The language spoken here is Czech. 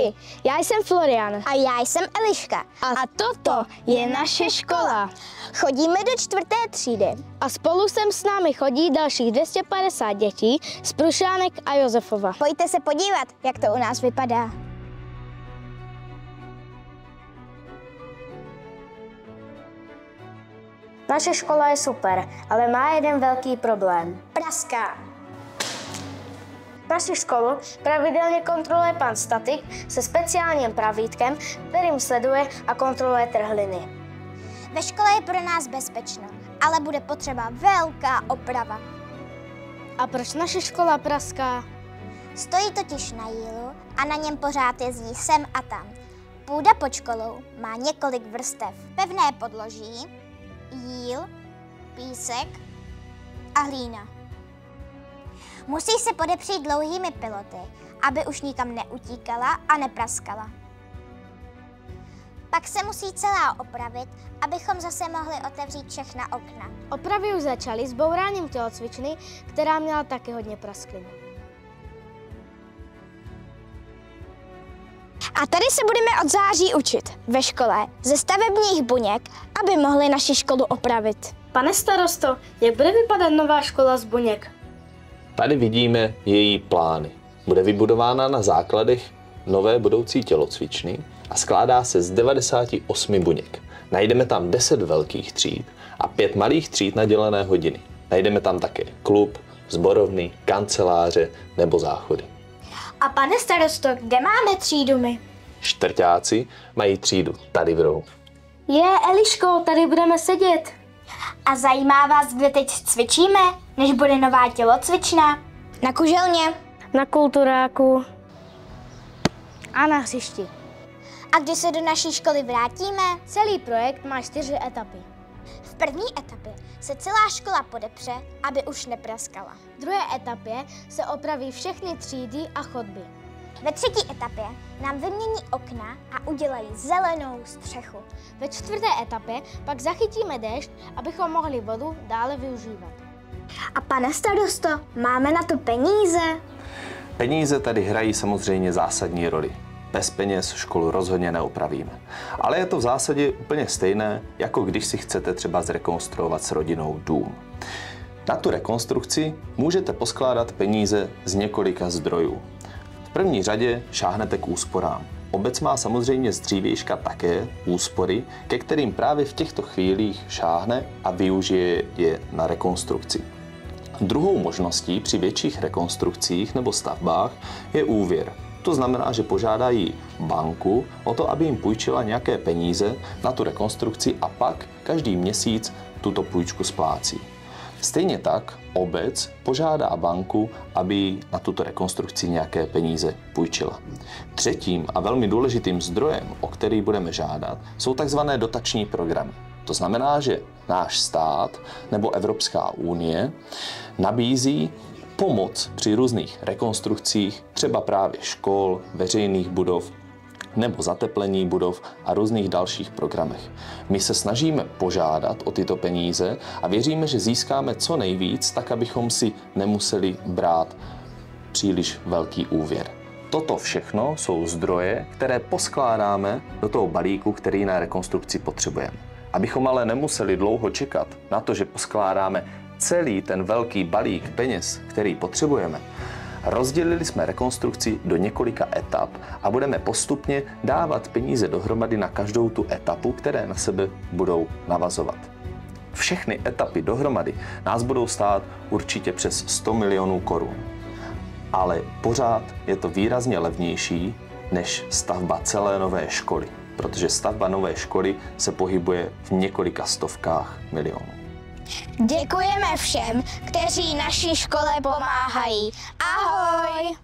Ahoj, já jsem Florian. A já jsem Eliška. A toto je naše škola. Chodíme do 4. třídy. A spolu sem s námi chodí dalších 250 dětí z Prušánek a Josefova. Pojďte se podívat, jak to u nás vypadá. Naše škola je super, ale má jeden velký problém. Praská. Naši školu pravidelně kontroluje pan statik se speciálním pravítkem, kterým sleduje a kontroluje trhliny. Ve škole je pro nás bezpečno, ale bude potřeba velká oprava. A proč naše škola praská? Stojí totiž na jílu a na něm pořád jezdí sem a tam. Půda pod školou má několik vrstev. Pevné podloží, jíl, písek a hlína. Musí se podepřít dlouhými piloty, aby už nikam neutíkala a nepraskala. Pak se musí celá opravit, abychom zase mohli otevřít všechna okna. Opravy už začaly s bouráním tělocvičny, která měla taky hodně prasklin. A tady se budeme od září učit ve škole ze stavebních buněk, aby mohli naši školu opravit. Pane starosto, jak bude vypadat nová škola z buněk? Tady vidíme její plány. Bude vybudována na základech nové budoucí tělocvičny a skládá se z 98 buněk. Najdeme tam 10 velkých tříd a 5 malých tříd na dělené hodiny. Najdeme tam také klub, sborovny, kanceláře nebo záchody. A pane starosto, kde máme třídu my? Čtvrťáci mají třídu tady v rohu. Eliško, tady budeme sedět. A zajímá vás, kde teď cvičíme, než bude nová tělocvična? Na kuželně. Na kulturáku. A na hřišti. A když se do naší školy vrátíme? Celý projekt má 4 etapy. V první etapě se celá škola podepře, aby už nepraskala. V druhé etapě se opraví všechny třídy a chodby. Ve třetí etapě nám vymění okna a udělají zelenou střechu. Ve čtvrté etapě pak zachytíme déšť, abychom mohli vodu dále využívat. A pane starosto, máme na to peníze? Peníze tady hrají samozřejmě zásadní roli. Bez peněz školu rozhodně neopravíme. Ale je to v zásadě úplně stejné, jako když si chcete třeba zrekonstruovat s rodinou dům. Na tu rekonstrukci můžete poskládat peníze z několika zdrojů. V první řadě šáhnete k úsporám. Obec má samozřejmě z dřívějška také úspory, ke kterým právě v těchto chvílích šáhne a využije je na rekonstrukci. Druhou možností při větších rekonstrukcích nebo stavbách je úvěr. To znamená, že požádají banku o to, aby jim půjčila nějaké peníze na tu rekonstrukci a pak každý měsíc tuto půjčku splácí. Stejně tak obec požádá banku, aby na tuto rekonstrukci nějaké peníze půjčila. Třetím a velmi důležitým zdrojem, o který budeme žádat, jsou tzv. Dotační programy. To znamená, že náš stát nebo Evropská unie nabízí pomoc při různých rekonstrukcích, třeba právě škol, veřejných budov nebo zateplení budov a různých dalších programech. My se snažíme požádat o tyto peníze a věříme, že získáme co nejvíc, tak abychom si nemuseli brát příliš velký úvěr. Toto všechno jsou zdroje, které poskládáme do toho balíku, který na rekonstrukci potřebujeme. Abychom ale nemuseli dlouho čekat na to, že poskládáme celý ten velký balík peněz, který potřebujeme, rozdělili jsme rekonstrukci do několika etap a budeme postupně dávat peníze dohromady na každou tu etapu, které na sebe budou navazovat. Všechny etapy dohromady nás budou stát určitě přes 100 milionů korun. Ale pořád je to výrazně levnější než stavba celé nové školy, protože stavba nové školy se pohybuje v několika stovkách milionů. Děkujeme všem, kteří naší škole pomáhají. Ahoj!